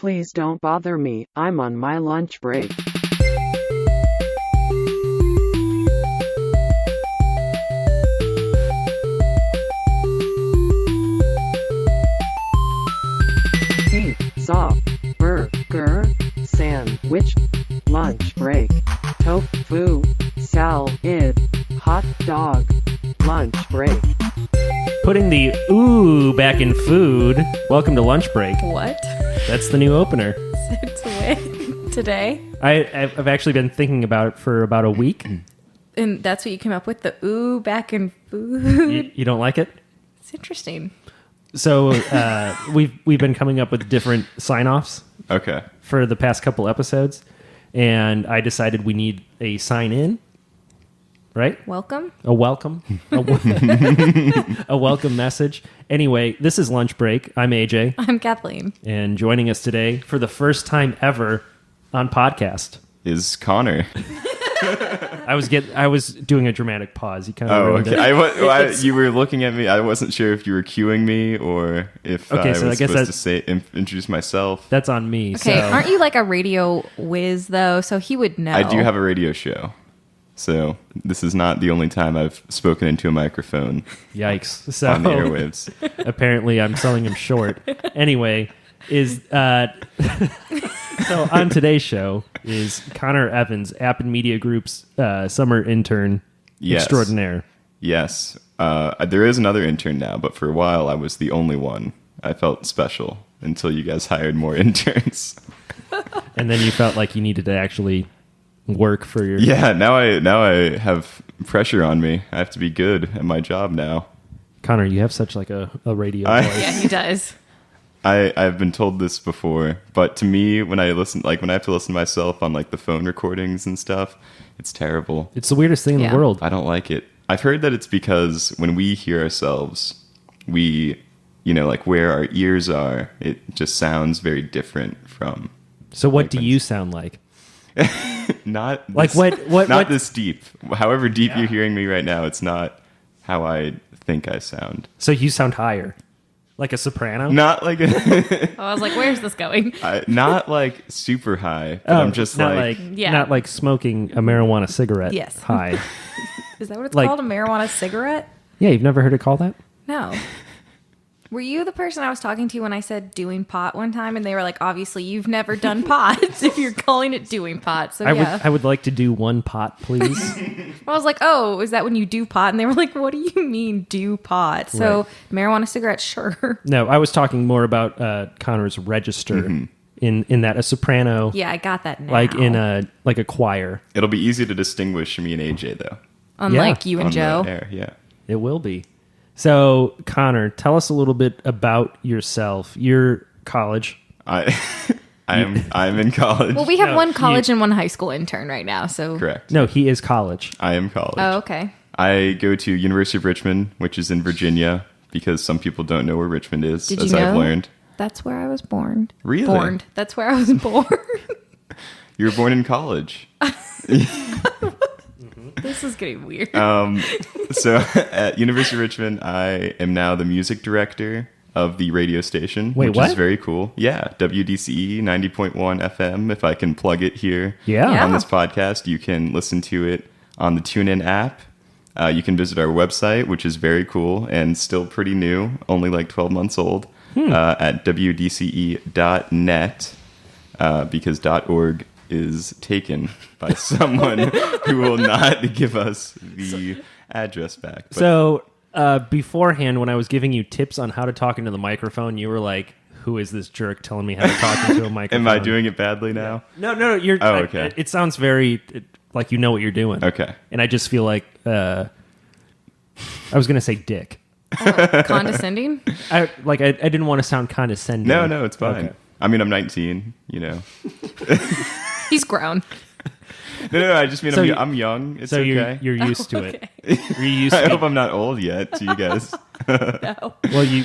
Please don't bother me, I'm on my lunch break. Pizza, burger, sandwich, lunch break, tofu, salad, hot dog, lunch break. Putting the ooh back in food. Welcome to lunch break. What? That's the new opener. Today? I've actually been thinking about it for about a week. And that's what you came up with, the ooh back in food? You don't like it? It's interesting. So we've been coming up with different sign-offs. Okay. For the past couple episodes, and I decided we need a sign-in, right? Welcome? A welcome. A welcome message. Anyway, this is Lunch Break. I'm AJ. I'm Kathleen. And joining us today for the first time ever on podcast Is Connor. I was doing a dramatic pause. You kind of ruined okay. it. You were looking at me. I wasn't sure if you were cueing me or if I was supposed to introduce myself. That's on me. Okay, so. Aren't you like a radio whiz, though? So he would know. I do have a radio show. So this is not the only time I've spoken into a microphone. Yikes. So on the airwaves. Apparently I'm selling him short. Anyway, so on today's show is Connor Evans, App and Media Group's summer intern extraordinaire. Yes. There is another intern now, but for a while I was the only one. I felt special until you guys hired more interns. And then you felt like you needed to actually work for your... Yeah, now I have pressure on me. I have to be good at my job now. Connor, you have such like a radio voice. Yeah, he does. I've been told this before, but to me, when I have to listen to myself on like the phone recordings and stuff, it's terrible. It's the weirdest thing in the world. I don't like it. I've heard that it's because when we hear ourselves, we, like where our ears are, it just sounds very different from. So what do you sound like? Not this, like what this deep. However deep you're hearing me right now, it's not how I think I sound. So you sound higher. Like a soprano? Not like I was like, where's this going? Not like super high, but I'm just not not like smoking a marijuana cigarette. Yes. High. Is that what it's called? A marijuana cigarette? Yeah, you've never heard it called that? No. Were you the person I was talking to when I said doing pot one time? And they were like, obviously, you've never done pot if you're calling it doing pot. So I would like to do one pot, please. I was like, oh, is that when you do pot? And they were like, what do you mean do pot? So marijuana cigarettes, sure. No, I was talking more about Connor's register in that a soprano. Yeah, I got that now. Like in a choir. It'll be easy to distinguish me and AJ though. Unlike you and on Joe. The air, yeah. It will be. So, Connor, tell us a little bit about yourself. You're college. I'm in college. Well, we have one college and one high school intern right now, so... Correct. No, he is college. I am college. Oh, okay. I go to University of Richmond, which is in Virginia, because some people don't know where Richmond is, Did as you know? I've learned. That's where I was born. Really? That's where I was born. You were born in college. This is getting weird. So at University of Richmond, I am now the music director of the radio station, which is very cool. Yeah, WDCE 90.1 FM. If I can plug it here on this podcast, you can listen to it on the TuneIn app. You can visit our website, which is very cool and still pretty new, only like 12 months old, at wdce.net, because .org is taken by someone who will not give us the address back. But so beforehand, when I was giving you tips on how to talk into the microphone, you were like, who is this jerk telling me how to talk into a microphone? Am I doing it badly now? No, you're... Oh, okay. It sounds very like you know what you're doing. Okay. And I just feel like... I was going to say dick. Condescending? I didn't want to sound condescending. No, it's fine. Okay. I mean, I'm 19, He's grown. No, I just mean So I'm young. It's So okay. you're used to Okay. it. You're used I to hope I'm not old yet to you guys. No. Well, you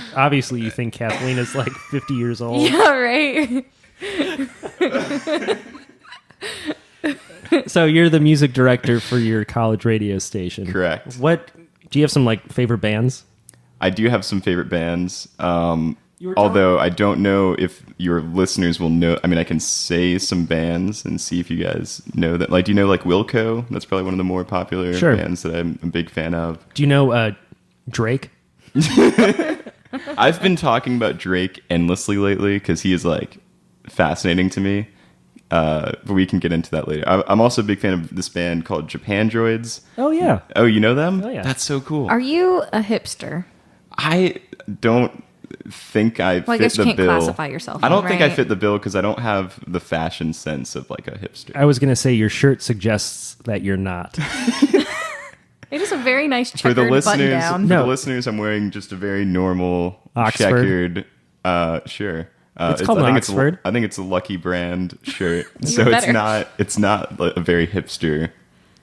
think Kathleen is like 50 years old. Yeah, right. So you're the music director for your college radio station. Correct. What do you have some like favorite bands? I do have some favorite bands. Although I don't know if your listeners will know. I mean, I can say some bands and see if you guys know that. Like, do you know like Wilco? That's probably one of the more popular bands that I'm a big fan of. Do you know Drake? I've been talking about Drake endlessly lately because he is like fascinating to me. But we can get into that later. I'm also a big fan of this band called Japan Droids. Oh, yeah. Oh, you know them? Oh, yeah. That's so cool. Are you a hipster? I don't think I Well, I fit guess you the can't bill. classify yourself. I don't then, think I right? fit the bill because I don't have the fashion sense of like a hipster. I was going to say your shirt suggests that you're not. It is a very nice For checkered the listeners, button-down. No. the listeners, I'm wearing just a very normal Oxford? checkered. Sure. It's called an Oxford. I think it's a Lucky Brand shirt, Even so better. it's not like a very hipster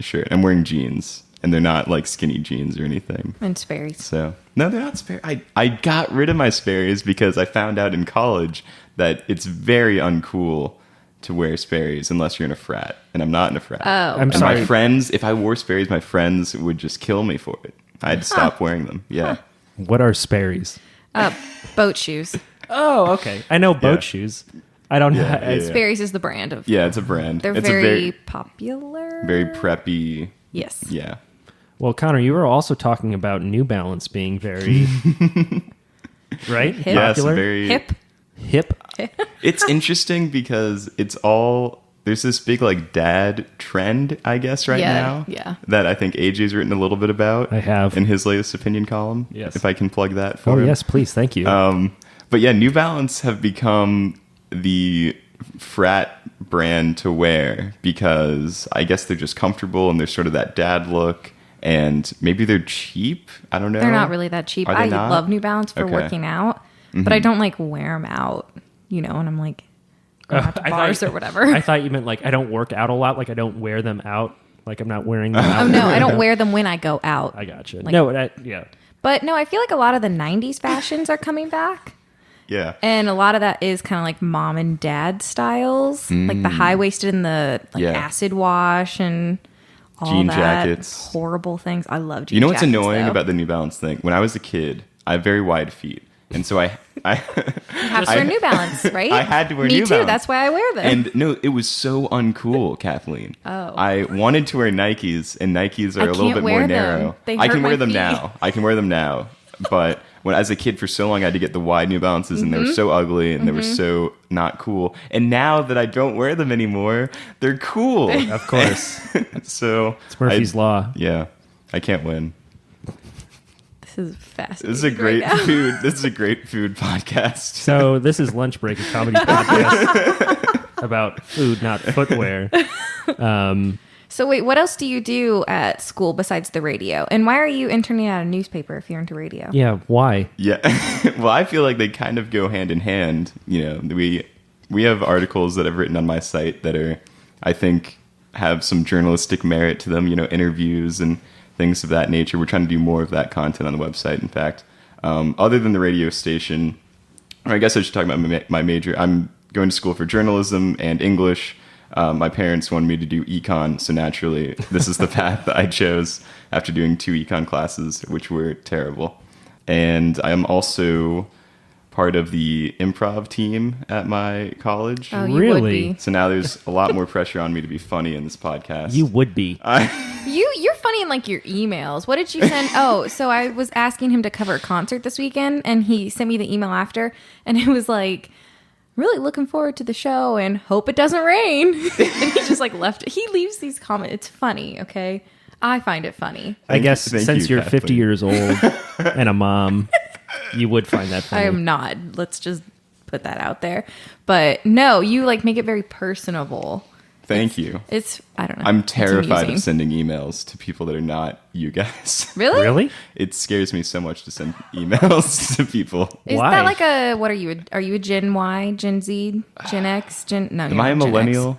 shirt. I'm wearing jeans, and they're not like skinny jeans or anything. And Sperry's. So no, they're not Sperry. I got rid of my Sperry's because I found out in college that it's very uncool to wear Sperry's unless you're in a frat, and I'm not in a frat. Oh, I'm And sorry. my friends, if I wore Sperry's, my friends would just kill me for it. I had to stop wearing them. Yeah. What are Sperry's? boat shoes. Oh, okay. I know boat Yeah. shoes. I don't know. Yeah. Sperry's is the brand of. Yeah, it's a brand. They're It's very popular. very preppy. Yes. Yeah. Well, Connor, you were also talking about New Balance being very right. Hip. Yes, Popular? very Hip. Hip. It's interesting because it's all there's this big like dad trend, I guess, right Yeah, now. yeah. That I think AJ's written a little bit about. I have. In his latest opinion column. Yes. If I can plug that for Oh, him. yes, please. Thank you. But yeah, New Balance have become the frat brand to wear because I guess they're just comfortable and they're sort of that dad look and maybe they're cheap. I don't know. They're not really that cheap. Are they I not? love New Balance for Okay. working out, but I don't like wear them out, and I'm like going out to I bars thought- or whatever. I thought you meant like I don't work out a lot. Like I don't wear them out. Like I'm not wearing them out. Oh no, I don't wear them when I go out. I gotcha. Like- No, yeah. But no, I feel like a lot of the 90s fashions are coming back. Yeah. And a lot of that is kind of like mom and dad styles, like the high waisted and the like Yeah. acid wash and all Jean that jackets. horrible things. I love jean You know what's jackets, annoying though. about the New Balance thing? When I was a kid, I have very wide feet. And so I You have to wear New Balance, right? I had to wear Me New too. Balance. That's why I wear them. And no, it was so uncool, Kathleen. Oh. I wanted to wear Nikes, and Nikes are I a little can't bit wear more them. narrow. They I hurt can wear my them feet. now. I can wear them now. But when as a kid for so long, I had to get the wide New Balances, and they were so ugly, and they were so not cool. And now that I don't wear them anymore, they're cool. Of course. So It's Murphy's Law. Yeah, I can't win. This is fascinating. This is a great right now. food. This is a great food podcast. So this is Lunch Break, a comedy podcast about food, not footwear. So wait, what else do you do at school besides the radio? And why are you interning at a newspaper if you're into radio? Yeah, why? Yeah. Well, I feel like they kind of go hand in hand. You know, we have articles that I've written on my site that are, I think, have some journalistic merit to them, interviews and things of that nature. We're trying to do more of that content on the website, in fact. Other than the radio station, or I guess I should talk about my major. I'm going to school for journalism and English. My parents wanted me to do econ, so naturally, this is the path that I chose after doing 2 econ classes, which were terrible. And I am also part of the improv team at my college. Oh, you would Really? be. So now there's a lot more pressure on me to be funny in this podcast. You would be. You're funny in like your emails. What did you send? Oh, so I was asking him to cover a concert this weekend, and he sent me the email after, and it was like, really looking forward to the show and hope it doesn't rain. And he just like left it. He leaves these comments. It's funny, okay? I find it funny. I guess Thank since you, you're 50 Kathleen. years old and a mom, you would find that funny. I am not. Let's just put that out there. But no, you like make it very personable. Thank you. It's I don't know. I'm It's terrified amusing. of sending emails to people that are not you guys. Really? Really? It scares me so much to send emails to people. Is Why? that like a what are you? Are you a Gen Y, Gen Z, Gen X, Gen? No, Am I a millennial?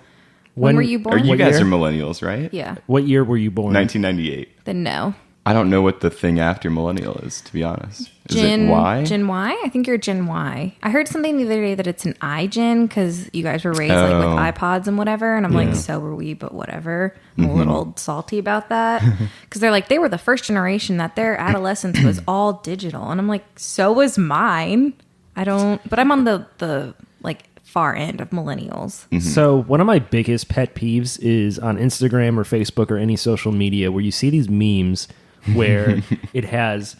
When were you born? Or you What guys year? are millennials, right? Yeah. What year were you born? 1998. Then no. I don't know what the thing after millennial is, to be honest. Is Gen it Y? Gen Y? I think you're Gen Y. I heard something the other day that it's an iGen because you guys were raised like with Oh. iPods and whatever. And I'm like, Yeah. so were we, but whatever. I'm a little salty about that because they're like, they were the first generation that their adolescence was all digital. And I'm like, so was mine. I don't, but I'm on the like far end of millennials. Mm-hmm. So one of my biggest pet peeves is on Instagram or Facebook or any social media where you see these memes where it has,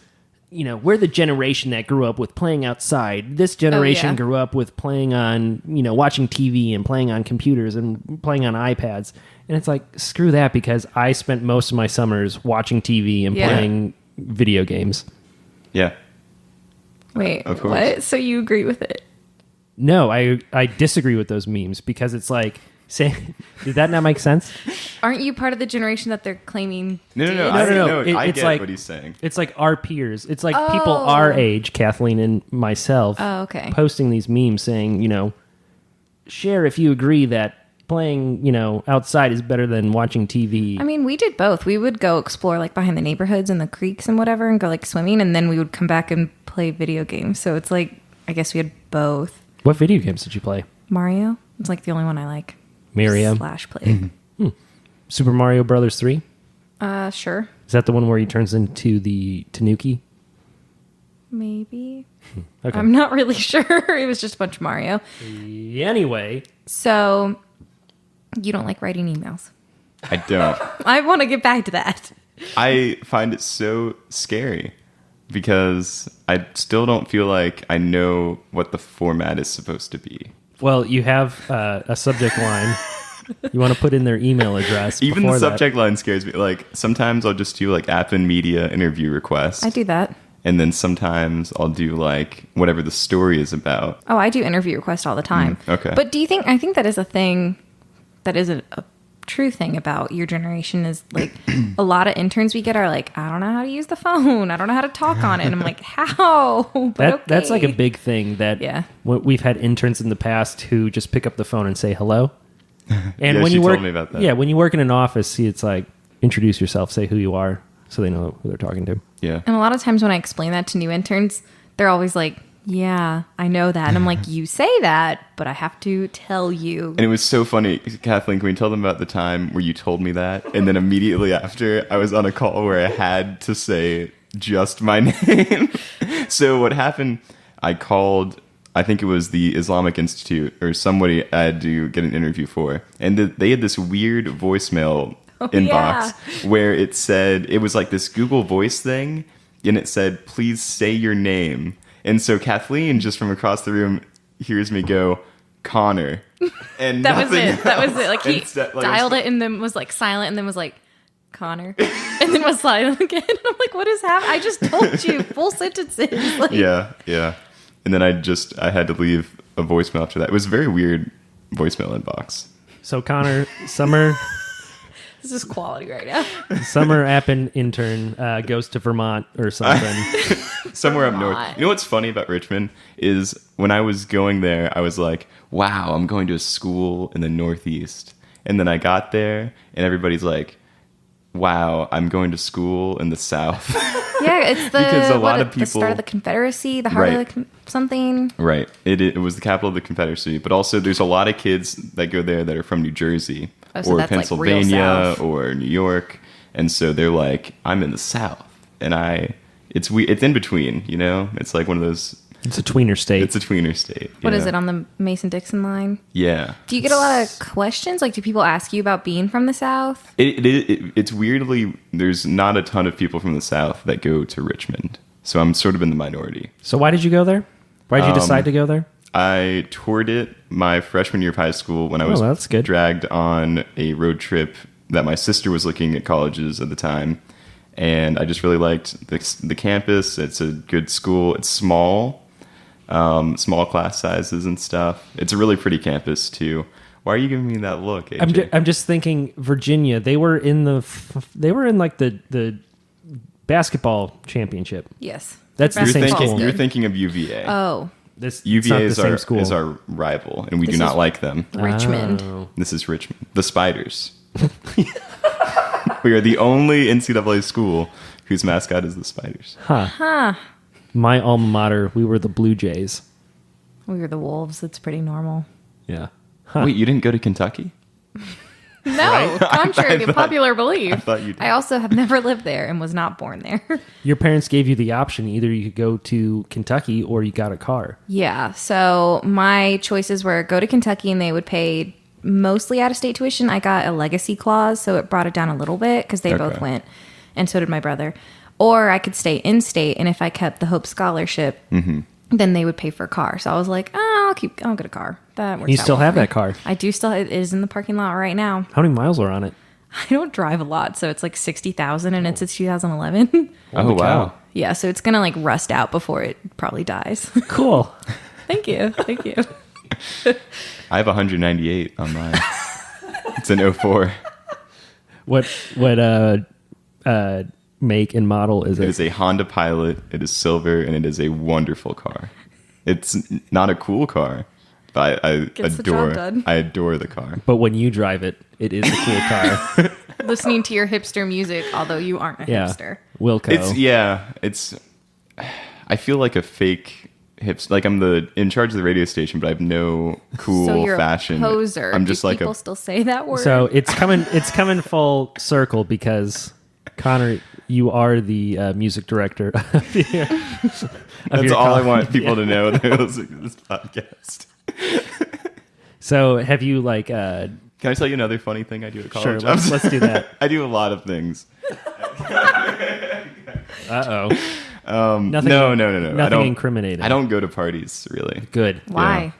we're the generation that grew up with playing outside. This generation grew up with playing on, watching TV and playing on computers and playing on iPads. And it's like, screw that, because I spent most of my summers watching TV and playing video games. Yeah. Wait, of course. What? So you agree with it? No, I disagree with those memes because it's like, did that not make sense? Aren't you part of the generation that they're claiming? No. I It's get like, what he's saying. It's like our peers. It's like people our age, Kathleen and myself, posting these memes saying, share if you agree that playing, outside is better than watching TV. I mean, we did both. We would go explore like behind the neighborhoods and the creeks and whatever and go like swimming, and then we would come back and play video games. So it's like, I guess we had both. What video games did you play? Mario. It's like the only one I like. Mario. / play. Super Mario Brothers 3? Sure. Is that the one where he turns into the Tanuki? Maybe. Okay. I'm not really sure. It was just a bunch of Mario. Anyway. So, you don't like writing emails? I don't. I want to get back to that. I find it so scary because I still don't feel like I know what the format is supposed to be. Well, you have a subject line. You want to put in their email address. Even the subject line scares me. Like, sometimes I'll just do like app and media interview requests. I do that. And then sometimes I'll do like whatever the story is about. Oh, I do interview requests all the time. Okay. But I think that is a thing that is a true thing about your generation is like a lot of interns we get are like, I don't know how to use the phone. I don't know how to talk on it. And I'm like, how? That's like a big thing that we've had interns in the past who just pick up the phone and say hello. And when you work, told me about that. Yeah, when you work in an office, see, it's like, introduce yourself, say who you are, so they know who they're talking to. Yeah. And a lot of times when I explain that to new interns, they're always like, yeah, I know that. And I'm like, you say that, but I have to tell you. And it was so funny. Kathleen, can we tell them about the time where you told me that? And then immediately after, I was on a call where I had to say just my name. So what happened, I called, I think it was the Islamic Institute or somebody I had to get an interview for. And they had this weird voicemail inbox where it said, it was like this Google Voice thing. And it said, please say your name. And so Kathleen, just from across the room, hears me go, Connor. And that was it. Else. That was it. Like he dialed it and then was like silent and then was like, Connor. And then was silent again. And I'm like, what is happening? I just told you full sentences. Like, yeah. And then I had to leave a voicemail after that. It was a very weird voicemail inbox. So Connor, summer... This is quality right now. Summer app intern goes to Vermont or something. Somewhere up north. You know what's funny about Richmond is when I was going there, I was like, wow, I'm going to a school in the Northeast. And then I got there and everybody's like, wow, I'm going to school in the South. Yeah, it's because a lot of people, the start of the Confederacy, the heart of the something. Right. It was the capital of the Confederacy. But also there's a lot of kids that go there that are from New Jersey. So or Pennsylvania or New York, and so they're like, I'm in the South, and it's in between, It's like one of those. It's a tweener state. It's a tweener state. What is it on the Mason-Dixon line? Yeah. Do you get a lot of questions? Like, do people ask you about being from the South? It's weirdly, there's not a ton of people from the South that go to Richmond, so I'm sort of in the minority. So why did you go there? Why did you decide to go there? I toured it my freshman year of high school when I was dragged on a road trip that my sister was looking at colleges at the time. And I just really liked the campus. It's a good school. It's small class sizes and stuff. It's a really pretty campus too. Why are you giving me that look, AJ? I'm just thinking Virginia. They were in like the basketball championship. Yes. That's the same school. You're thinking of UVA. Oh. UVA is our rival, and we do not like them. Richmond. Oh. This is Richmond. The Spiders. We are the only NCAA school whose mascot is the Spiders. Huh. My alma mater, we were the Blue Jays. We were the Wolves. It's pretty normal. Yeah. Wait, you didn't go to Kentucky? No, contrary to popular I belief. thought you did. I also have never lived there and was not born there. Your parents gave you the option. Either you could go to Kentucky or you got a car. Yeah, so my choices were go to Kentucky and they would pay mostly out-of-state tuition. I got a legacy clause, so it brought it down a little bit because they both went, and so did my brother. Or I could stay in-state, and if I kept the Hope Scholarship, then they would pay for a car. So I was like, I'll get a car. That works. You out still well have for me. that car? I do still. It is in the parking lot right now. How many miles are on it? I don't drive a lot, so it's like 60,000, and it's a 2011. Oh, wow. Yeah, so it's gonna like rust out before it probably dies. Cool. Thank you. I have 198 on mine. It's an 04. What make and model is It it? is a Honda Pilot. It is silver, and it is a wonderful car. It's not a cool car, but I Gets the job adore. done. I adore the car. But when you drive it, it is a cool car. Listening to your hipster music, although you aren't a Yeah. hipster. It's. I feel like a fake hipster. Like I'm in charge of the radio station, but I have no cool So you're fashion. a poser. I'm just Do like people still say that word? So it's coming full circle because Connor, you are the music director. That's all I want people to know. They're listening to this podcast. So have you Can I tell you another funny thing I do at college? Sure, let's do that. I do a lot of things. Nothing, No. Nothing I don't, incriminating. I don't go to parties, really. Good. why?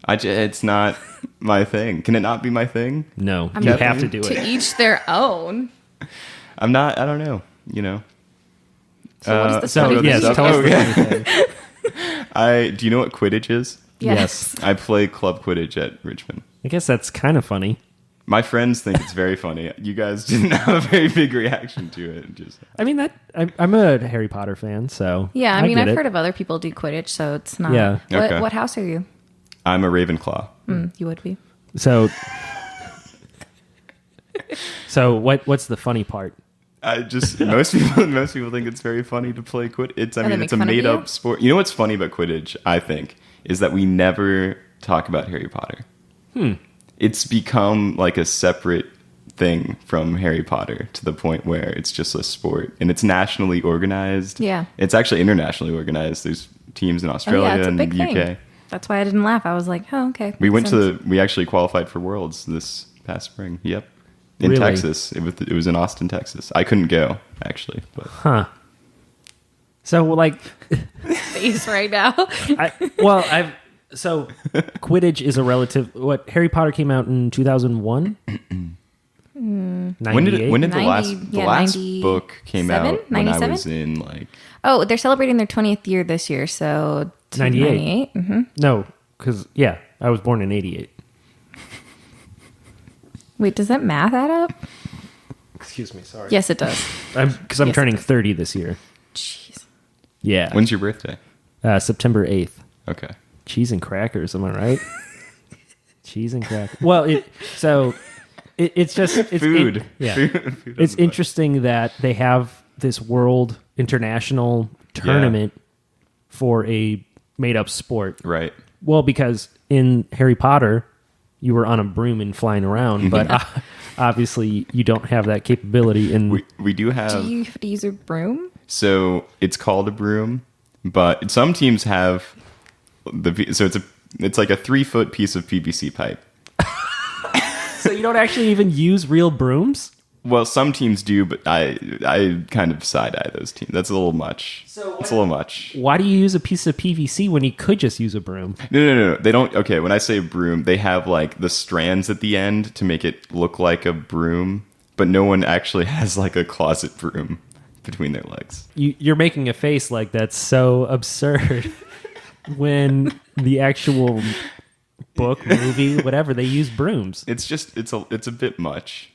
It's not my thing. Can it not be my thing? No, I you mean, have to do To it. each their own. I don't know. So what is the So funny yes, thing? tell us the Okay. funny thing. Do you know what Quidditch is? Yes. I play club Quidditch at Richmond. I guess that's kind of funny. My friends think it's very funny. You guys didn't have a very big reaction to it. I mean, I'm a Harry Potter fan, so Yeah, I mean, get I've it. heard of other people do Quidditch, so it's not. Yeah. Okay. What house are you? I'm a Ravenclaw. You would be. So what's the funny part? I just most people think it's very funny to play Quidditch. they make It's a fun of made you? up sport. You know what's funny about Quidditch? I think is that we never talk about Harry Potter. It's become like a separate thing from Harry Potter to the point where it's just a sport and it's nationally organized. Yeah. It's actually internationally organized. There's teams in Australia it's a and big the UK. thing. That's why I didn't laugh. I was like, oh, okay. We makes went sense. we actually qualified for Worlds this past spring. Yep. In Really? Texas. It was in Austin, Texas. I couldn't go actually, but Huh. So face right now. So Quidditch is a relative. What Harry Potter came out in 2001. when did the last 90 book came out? 97? When I 97? was in like Oh, they're celebrating their 20th year this year, so 98. 98. Mm-hmm. No, because I was born in '88. Wait, does that math add up? Excuse me, sorry. Yes, it does. Because I'm Yes, turning it does. 30 this year. Jeez. Yeah. when's your birthday? September 8th. Okay. Cheese and crackers, am I right? Cheese and crackers. Well, it's just Food. yeah. Food It's doesn't interesting that they have this world international tournament for a made up sport. matter. Right. Well, because in Harry Potter, you were on a broom and flying around, but obviously you don't have that capability. And We do have Do you have to use a broom? so it's called a broom, but some teams have it's like a 3-foot piece of PVC pipe. so you don't actually even use real brooms? Well, some teams do, but I kind of side eye those teams. That's a little much. It's a little much. Why do you use a piece of PVC when you could just use a broom? No. They don't. Okay, when I say broom, they have like the strands at the end to make it look like a broom, but no one actually has like a closet broom between their legs. You're making a face like that's so absurd when the actual book, movie, whatever, they use brooms. It's just it's a bit much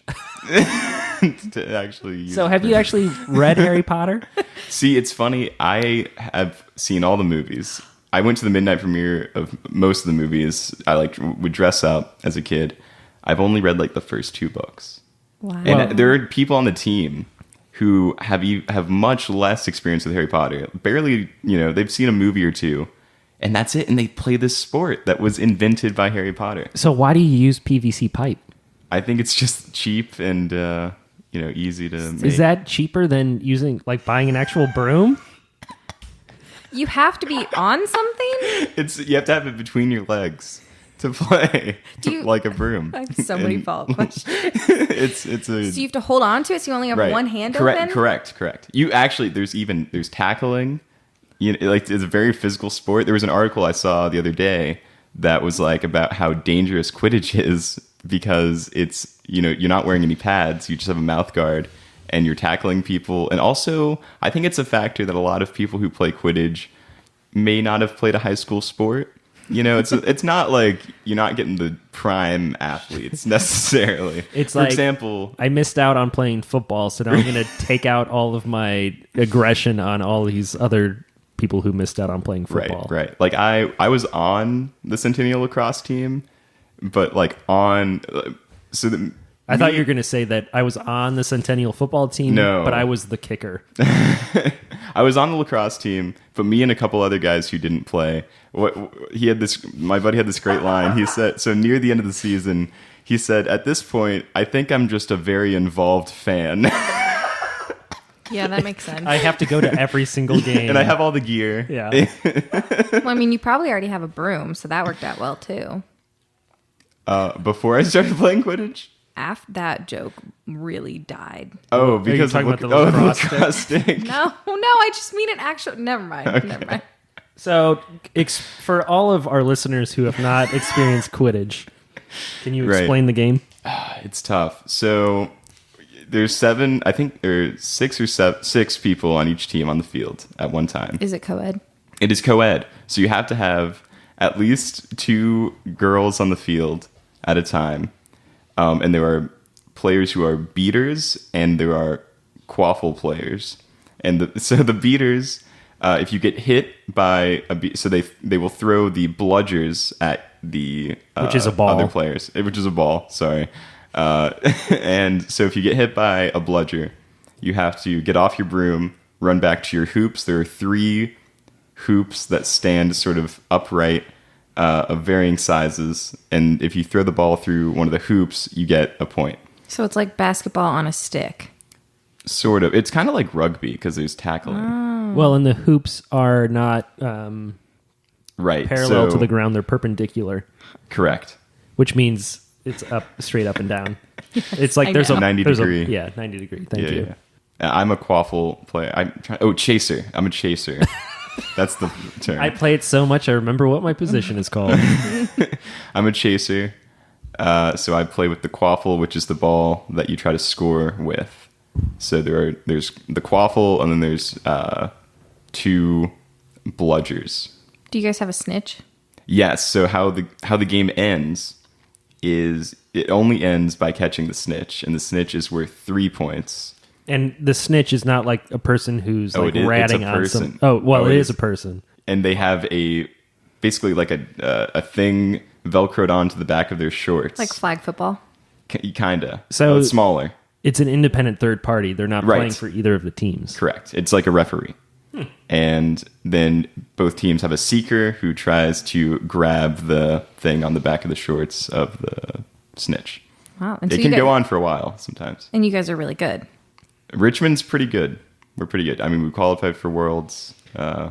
to actually use. So have you actually read Harry Potter? See, it's funny. I have seen all the movies. I went to the midnight premiere of most of the movies. I would dress up as a kid. I've only read like the first 2 books. Wow. And there are people on the team who have much less experience with Harry Potter. Barely, they've seen a movie or 2, and that's it. And they play this sport that was invented by Harry Potter. So why do you use PVC pipe? I think it's just cheap and easy to make. Is that cheaper than buying an actual broom? You have to be on something? You have to have it between your legs to play like a broom. I have so many follow-up questions. So you have to hold on to it so you only have one hand open? Correct. You actually, there's tackling. It's a very physical sport. There was an article I saw the other day that was about how dangerous Quidditch is because it's, you're not wearing any pads. You just have a mouth guard and you're tackling people. And also, I think it's a factor that a lot of people who play Quidditch may not have played a high school sport. It's not like you're not getting the prime athletes necessarily. For example, I missed out on playing football, so now I'm going to take out all of my aggression on all these other people who missed out on playing football. Right. I was on the Centennial lacrosse team, but I thought you were going to say that I was on the Centennial football team, but I was the kicker. I was on the lacrosse team, but me and a couple other guys who didn't play. My buddy had this great line. He said, so near the end of the season, he said, at this point, I think I'm just a very involved fan. Yeah, that makes sense. I have to go to every single game. And I have all the gear. Yeah. Well, I mean, you probably already have a broom, so that worked out well, too. Before I started playing Quidditch? After that joke really died. Oh, because talking about the lacrosse stick? No, I just mean an actual... Never mind. So, for all of our listeners who have not experienced Quidditch, can you explain the game? It's tough. So, there's 6 people on each team on the field at one time. Is it co-ed? It is co-ed. So, you have to have at least 2 girls on the field at a time. And there are players who are beaters, and there are quaffle players. And the beaters, if you get hit by so they will throw the bludgers at the which is a ball. Other players, which is a ball. Sorry. And so if you get hit by a bludger, you have to get off your broom, run back to your hoops. There are 3 hoops that stand sort of upright. Of varying sizes, and if you throw the ball through one of the hoops, you get a point. So it's like basketball on a stick. Sort of. It's kind of like rugby because there's tackling. Oh. Well, and the hoops are not parallel to the ground; they're perpendicular. Correct. Which means it's straight up and down. Yes, it's like there's a 90 degree. 90 degree. Thank you. Yeah. I'm a quaffle player. Chaser. I'm a chaser. That's the term. I play it so much, I remember what my position is called. I'm a chaser. So I play with the quaffle, which is the ball that you try to score with. So there's the quaffle, and then there's 2 bludgers. Do you guys have a snitch? Yes. So how the game ends is it only ends by catching the snitch, and the snitch is worth 3 points. And the snitch is not like a person who's ratting on some. Oh, well, it is a person. And they have basically like a thing velcroed onto the back of their shorts, like flag football. Kinda. So it's smaller. It's an independent third party. They're not playing for either of the teams. Correct. It's like a referee. And then both teams have a seeker who tries to grab the thing on the back of the shorts of the snitch. Wow. And it can go on for a while sometimes. And you guys are really good. Richmond's pretty good. We're pretty good. I mean, we qualified for Worlds.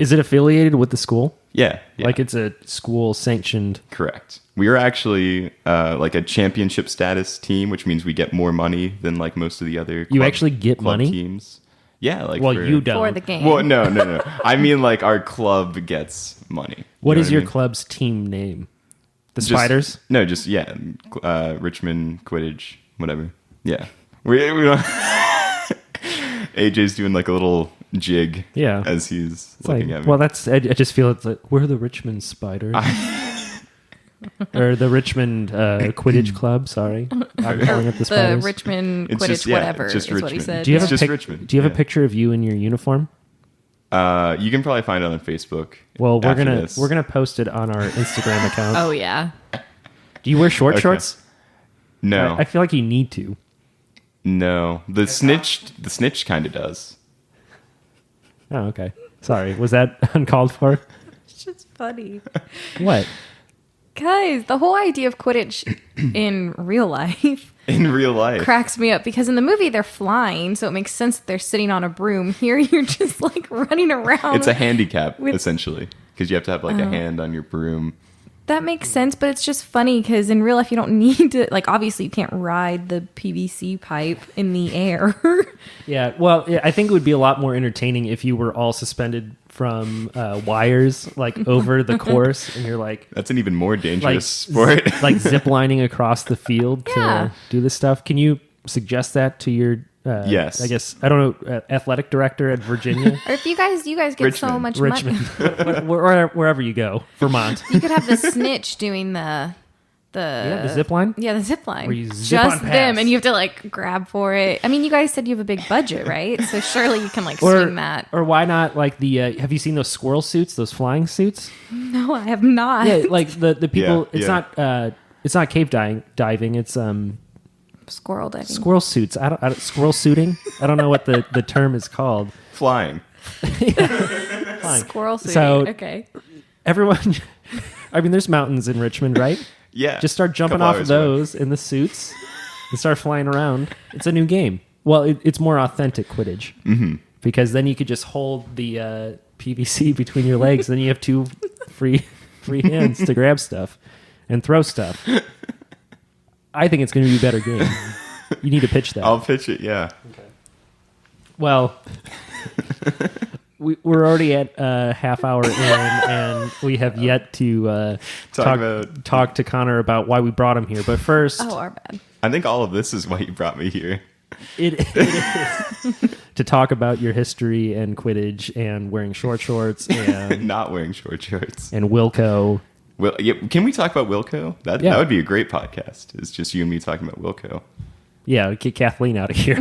Is it affiliated with the school? Yeah. Like it's a school sanctioned. Correct. We are actually like a championship status team, which means we get more money than like most of the other You actually get club money? Teams. Yeah. You don't. For the game. Well, no. I mean, like our club gets money. What is your club's team name? The Spiders? No, just, Richmond Quidditch, whatever. Yeah. We don't... AJ's doing like a little jig as he's looking at me. Well, I just feel it's like, we're the Richmond Spiders. Or the Richmond Quidditch Club, sorry. I'm calling it the Spiders. The Richmond Quidditch whatever is Richmond. what he said. Do you have Richmond. Do you have a picture of you in your uniform? You can probably find it on Facebook. Well, we're gonna post it on our Instagram account. Oh, yeah. Do you wear shorts? No. I feel like you need to. No, the snitch kind of does. Oh, okay. Sorry, was that uncalled for? It's just funny. What? Guys, the whole idea of Quidditch in real life In real life. cracks me up because in the movie they're flying, so it makes sense that they're sitting on a broom. Here you're just like running around. It's a handicap, with- essentially, because you have to have like a hand on your broom. That makes sense, but it's just funny because in real life you don't need to, like, obviously you can't ride the PVC pipe in the air. Yeah, well, I think it would be a lot more entertaining if you were all suspended from wires, like, over the course, and you're like... That's an even more dangerous like, sport. like ziplining across the field Yeah. to do this stuff. Can you suggest that to your... Yes. I guess, I don't know, athletic director at Virginia? Or if you guys get so Richmond. much Richmond. money. Wherever you go. Vermont. You could have the snitch doing the Yeah, the zip line? Yeah, the zip line. Where you zip just on them, past. and you have to like grab for it. I mean, you guys said you have a big budget, right? So surely you can like swing that. Or why not, like, the... have you seen those squirrel suits, those flying suits? No, I have not. Yeah, like, the people... Yeah, It's not cave diving, it's... Squirrel diving. Squirrel suits. I don't squirrel suiting. I don't know what the term is called. Flying. Fine. Squirrel suit. So- Okay. Everyone. I mean, there's mountains in Richmond, right? Yeah. Just start jumping Couple off of hours away. those in the suits and start flying around. It's a new game. Well, it's more authentic Quidditch because then you could just hold the PVC between your legs. Then you have two free hands to grab stuff and throw stuff. I think it's going to be a better game. You need to pitch that. I'll pitch it, yeah. Well, we're already at a half hour in, and we have yet to talk to Connor about why we brought him here. But first, Oh, our bad. I think all of this is why you brought me here. it is to talk about your history and Quidditch and wearing short shorts and Not wearing short shorts. Wilco. Well, yeah, can we talk about Wilco? That Yeah. would be a great podcast. It's just you and me talking about Wilco. Yeah, get Kathleen out of here.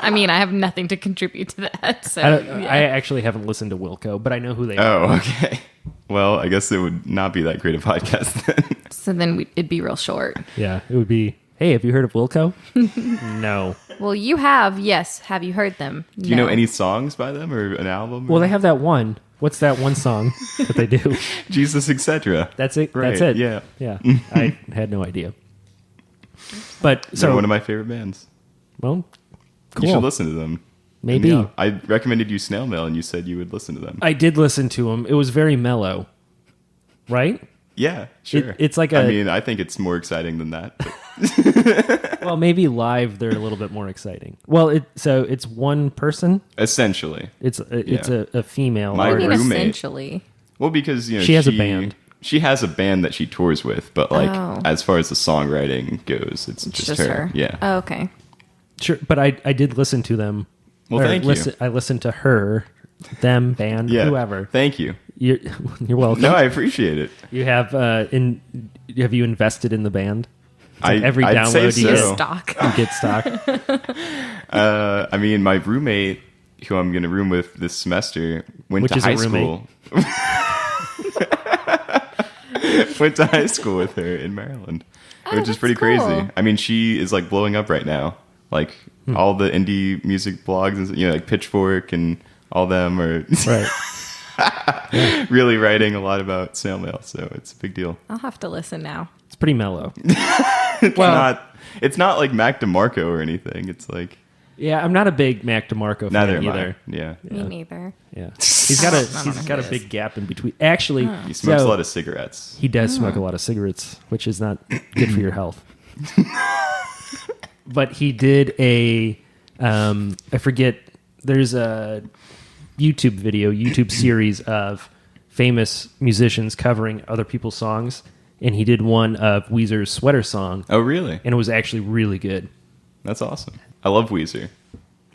I mean, I have nothing to contribute to that. So yeah. I actually haven't listened to Wilco, but I know who they are. Oh, okay. Well, I guess it would not be that great a podcast then. So then it'd be real short. Yeah, it would be. Hey, have you heard of Wilco? No. Well, you have. Yes. Have you heard them? Do you know any songs by them or an album? Well, they have that one. What's that one song that they do? Jesus, etc. That's it. Right, That's it. yeah. Yeah. I had no idea. But They're so one of my favorite bands. well, cool. You should listen to them. Maybe. And, yeah, I recommended you Snail Mail, and you said you would listen to them. I did listen to them. It was very mellow, right? Yeah, sure. it's like I a- mean, I think it's more exciting than that. but- Well, maybe live they're a little bit more exciting. Well, it's one person. Essentially. It's a female. My I mean, artist. roommate- essentially. Well, because She has a band. She has a band that she tours with, but like Oh. as far as the songwriting goes, it's It's just her. Yeah. Oh, okay. Sure, but I did listen to them. Well, Or thank you. I listened to her, them, band, Yeah. whoever. Thank you. You're welcome. No, I appreciate it. You have have you invested in the band? It's like every I'd download say you so. Stock. get stock. I mean, my roommate, who I'm going to room with this semester, went Which to is a high roommate. school. Went to high school with her in Maryland, which is that's pretty cool. crazy. I mean, she is like blowing up right now. Like all the indie music blogs, and like Pitchfork and all them are Right. really writing a lot about Snail Mail. So it's a big deal. I'll have to listen now. It's pretty mellow. It's not like Mac DeMarco or anything. It's like Yeah, I'm not a big Mac DeMarco fan neither am either. I. Yeah. Me neither. Yeah, he's got a who it big is. gap in between. Actually, He smokes so- a lot of cigarettes. He does smoke a lot of cigarettes, which is not good for your health. But he did I forget, there's a YouTube series of famous musicians covering other people's songs, and he did one of Weezer's Sweater Song, Oh, really? and it was actually really good. That's awesome. I love Weezer.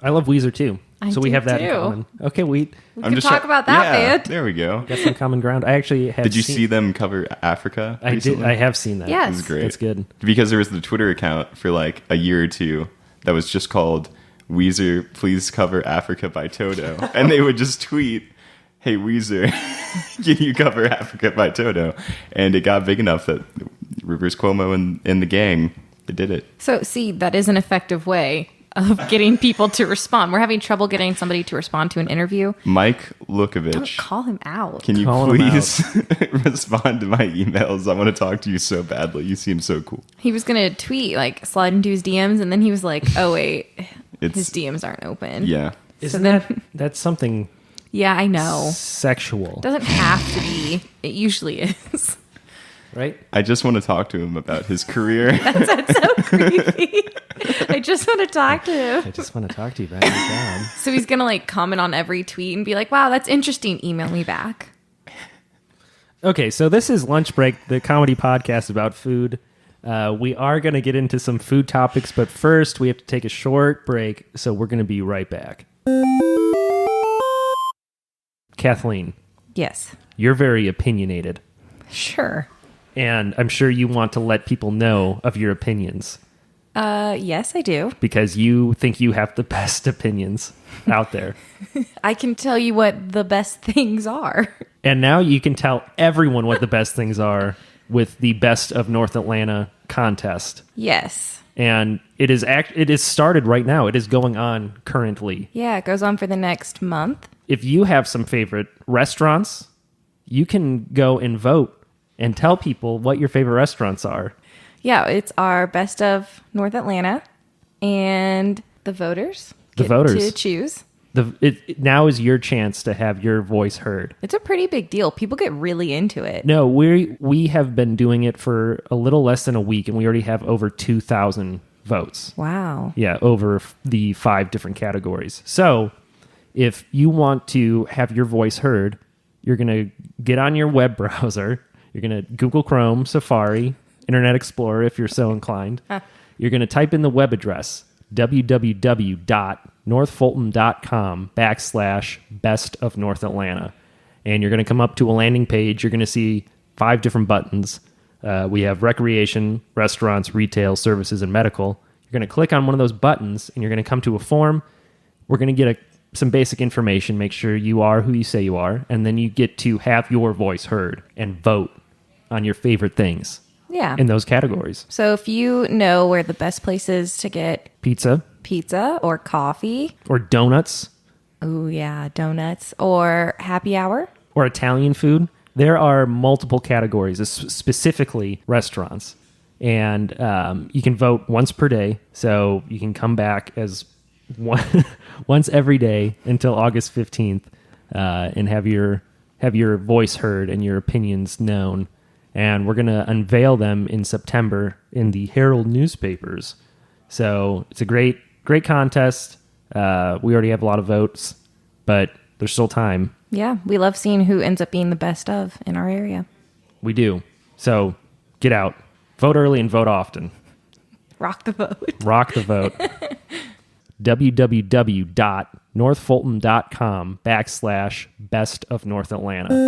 I love Weezer too. I So we do have that in too. common. Okay, we We can talk about that band. There we go. got some common ground. I actually have Did you see them cover Africa? I did. recently? I have seen that. Yes. It was great. That's good. Because there was the Twitter account for like a year or two that was just called Weezer, please cover Africa by Toto. And they would just tweet, hey, Weezer, can you cover Africa by Toto? And it got big enough that Rivers Cuomo and the gang, they did it. So, see, that is an effective way of getting people to respond. We're having trouble getting somebody to respond to an interview. Mike Don't Lukovich, call him out. can you Calling him please respond to my emails? I want to talk to you so badly. You seem so cool. He was going to tweet, like, slide into his DMs, and then he was like, oh, wait, It's his DMs aren't open. yeah. Isn't that's something Yeah, I know. sexual, Doesn't have to be. It usually is. right? I just want to talk to him about his career. That's so creepy. I just want to talk to I him. just want to talk to you about your job. So he's going to like comment on every tweet and be like, wow, that's interesting. Email me back. Okay, so this is Lunch Break, the comedy podcast about food. We are going to get into some food topics, but first we have to take a short break, so we're going to be right back. Kathleen, Yes. you're very opinionated, Sure. and I'm sure you want to let people know of your opinions Yes, I do. because you think you have the best opinions out there. I can tell you what the best things are. And now you can tell everyone what the best things are with the Best of North Atlanta contest. Yes. And it is started right now. It is going on currently. Yeah, it goes on for the next month. If you have some favorite restaurants, you can go and vote and tell people what your favorite restaurants are. Yeah, it's our best of North Atlanta, and the voters The get voters. to choose. Now is your chance to have your voice heard. It's a pretty big deal. People get really into it. No, we have been doing it for a little less than a week, and we already have over 2,000 votes. Wow. Yeah, over the 5 different categories. So if you want to have your voice heard, you're going to get on your web browser. You're going to Google Chrome, Safari, Internet Explorer, if you're so inclined. You're going to type in the web address, www.northfulton.com/best of North Atlanta. And you're going to come up to a landing page. You're going to see 5 different buttons. We have recreation, restaurants, retail, services, and medical. You're going to click on one of those buttons, and you're going to come to a form. We're going to get some basic information, make sure you are who you say you are, and then you get to have your voice heard and vote on your favorite things Yeah. in those categories. So if you know where the best place is to get Pizza pizza or coffee, or donuts oh yeah, donuts, or happy hour, or Italian food, there are multiple categories, specifically restaurants. And you can vote once per day, so you can come back as once every day until August 15th and have your voice heard and your opinions known. And we're going to unveil them in September in the Herald newspapers. So it's a great contest. We already have a lot of votes, but there's still time. yeah, we love seeing who ends up being the best of in our area. We do. So get out, vote early and vote often. Rock the vote. Rock the vote. www.northfulton.com/best of North Atlanta.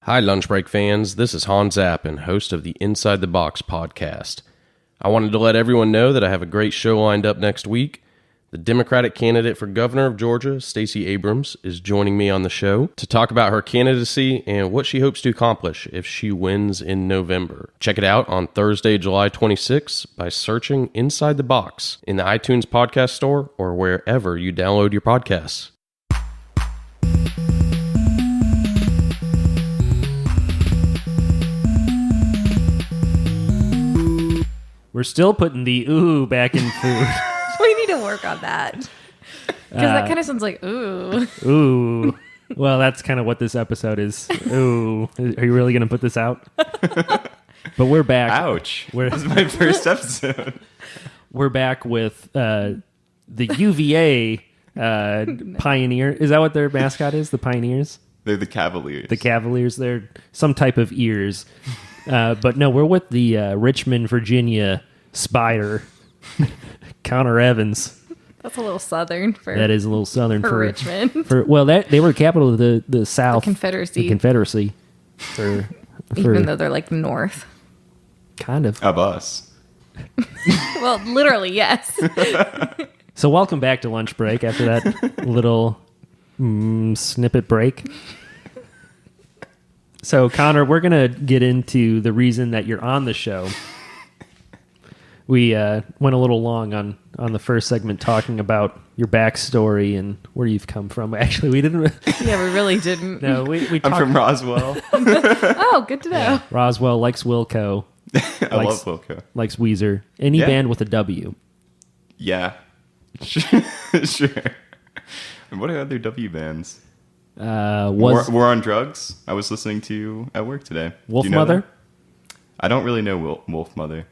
Hi, Lunch Break fans. This is Hans Zappin, host of the Inside the Box podcast. I wanted to let everyone know that I have a great show lined up next week. The Democratic candidate for governor of Georgia, Stacey Abrams, is joining me on the show to talk about her candidacy and what she hopes to accomplish if she wins in November. Check it out on Thursday, July 26th by searching Inside the Box in the iTunes podcast store or wherever you download your podcasts. We're still putting the ooh back in food. We need to work on that. Because that kind of sounds like, ooh. Ooh. Well, that's kind of what this episode is. Ooh. Are you really going to put this out? But we're back. Ouch. We're- This is my first episode. We're back with the UVA Pioneer. Is that what their mascot is? The Pioneers? They're the Cavaliers. The Cavaliers. They're some type of ears. But no, we're with the Richmond, Virginia Spider, Connor Evans. That's a little southern for That is a little southern for Richmond. They were the capital of the South. Confederacy. The Confederacy. For Even though they're like north. kind of. Of us. Well, literally, yes. So welcome back to Lunch Break after that little snippet break. So Connor, we're going to get into the reason that you're on the show, We went a little long on the first segment talking about your backstory and where you've come from. Actually, we didn't. Yeah, we really didn't. No, we I'm talked. from Roswell. Oh, good to know. Roswell likes Wilco, I love Wilco. likes Weezer. Any Yeah. band with a W. Yeah. Sure. And what are other W bands? Was War on Drugs, I was listening to at work today. Wolf Do you know Mother? them? I don't really know Wolf Mother.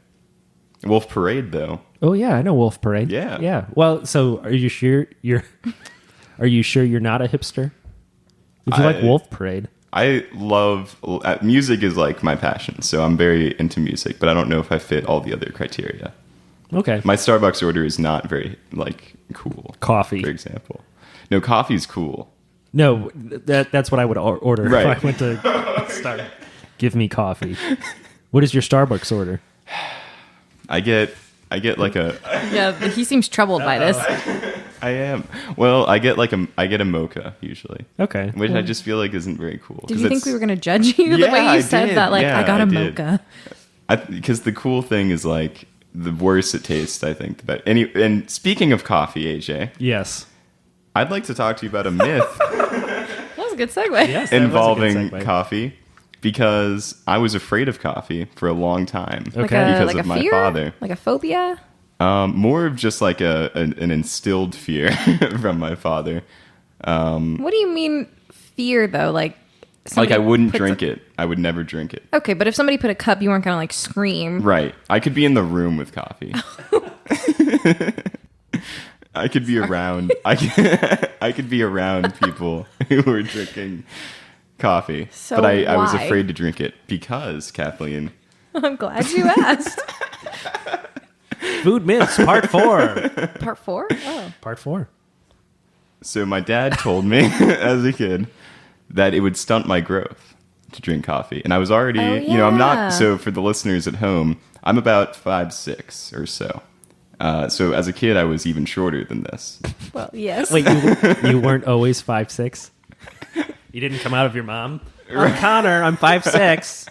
Wolf Parade, though. Oh yeah, I know Wolf Parade. Yeah. Yeah. Well, so are you sure you're not a hipster? If you like Wolf Parade. I love music is like my passion, so I'm very into music, but I don't know if I fit all the other criteria. Okay. My Starbucks order is not very like cool. Coffee. For example. No, coffee's cool. No, that's what I would order Right. if I went to Starbucks. Give me coffee. What is your Starbucks order? I get like a Yeah, he seems troubled by this. I am. Well, I get a mocha usually. Okay. Which I just feel like isn't very cool. Did you think we were going to judge you the Yeah, way you I said did. that? Like, Yeah, I got a I did. mocha. Because the cool thing is like the worse it tastes, I think. But and speaking of coffee, AJ, Yes. I'd like to talk to you about a myth That was a good segue. Yes. involving coffee because I was afraid of coffee for a long time Okay. because like of a my fear? father. Like a phobia? More of just like an instilled fear from my father. What do you mean fear, though? Like Like I wouldn't puts drink it. I would never drink it. Okay, but if somebody put a cup, you weren't going to like scream. Right. I could be in the room with coffee. I could be around. I could be around people who were drinking coffie, So but I was why? afraid to drink it because Kathleen. I'm glad you asked. Food myths, part 4. Part 4? Oh. Part 4. So my dad told me as a kid that it would stunt my growth to drink coffee, and I was already, Oh, I'm yeah. not. So for the listeners at home, I'm about 5'6" or so. So as a kid, I was even shorter than this. Well, yes. Wait, you weren't always 5'6"? You didn't come out of your mom? I'm Connor, I'm 5'6".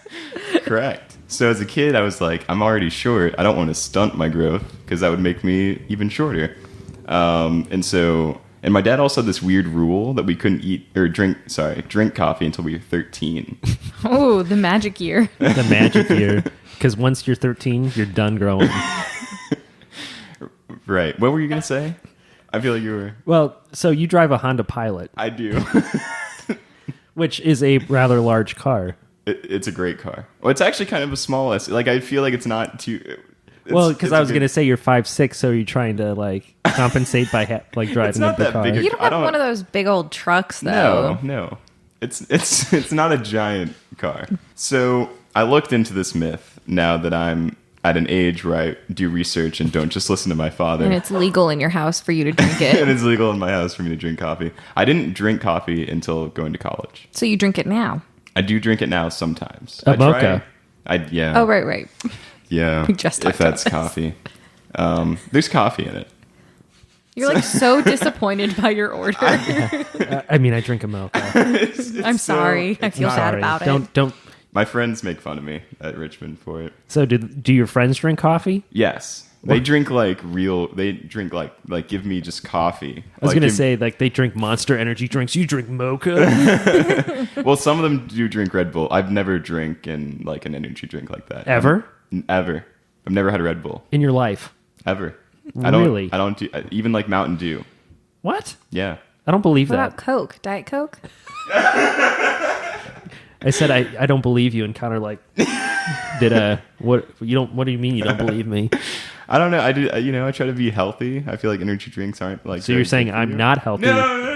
Correct. So as a kid, I was like, I'm already short. I don't want to stunt my growth because that would make me even shorter. And my dad also had this weird rule that we couldn't drink coffee until we were 13. Oh, the magic year. The magic year. Because once you're 13, you're done growing. Right. What were you going to say? I feel like you were. Well, so you drive a Honda Pilot, I do. which is a rather large car. It's a great car. Well, it's actually kind of a small S. Like, I feel like it's not too. Well, because I was going to say you're 5'6", so you're trying to like compensate by driving not a big that car. big a- You don't I have don't- one of those big old trucks, though. No. It's not a giant car. So I looked into this myth now that I'm at an age where I do research and don't just listen to my father. And it's legal in your house for you to drink And it. it's legal in my house for me to drink coffee. I didn't drink coffee until going to college. So you drink it now. I do drink it now sometimes. A I try- mocha. Yeah. Oh, right. Yeah. We just talked if that's about this. coffee. There's coffee in it. You're like so disappointed by your order. I mean, I drink a mocha. I'm sorry. I feel sad Sorry. about it. Don't. My friends make fun of me at Richmond for it. So do your friends drink coffee? Yes. They drink like real. They drink like give me just coffee. I was going to say like they drink Monster Energy drinks. You drink mocha Well, some of them do drink Red Bull. I've never drank in like an energy drink like that. ever Ever. I've never had a Red Bull. in your life? Ever. Really? I don't do even like Mountain Dew. What? Yeah. I don't believe What that. about Coke? Diet Coke? I said I don't believe you, and Connor like did a what? You don't? What do you mean you don't believe me? I don't know. I do. I try to be healthy. I feel like energy drinks aren't like. So you're very saying good for I'm you. not healthy? No.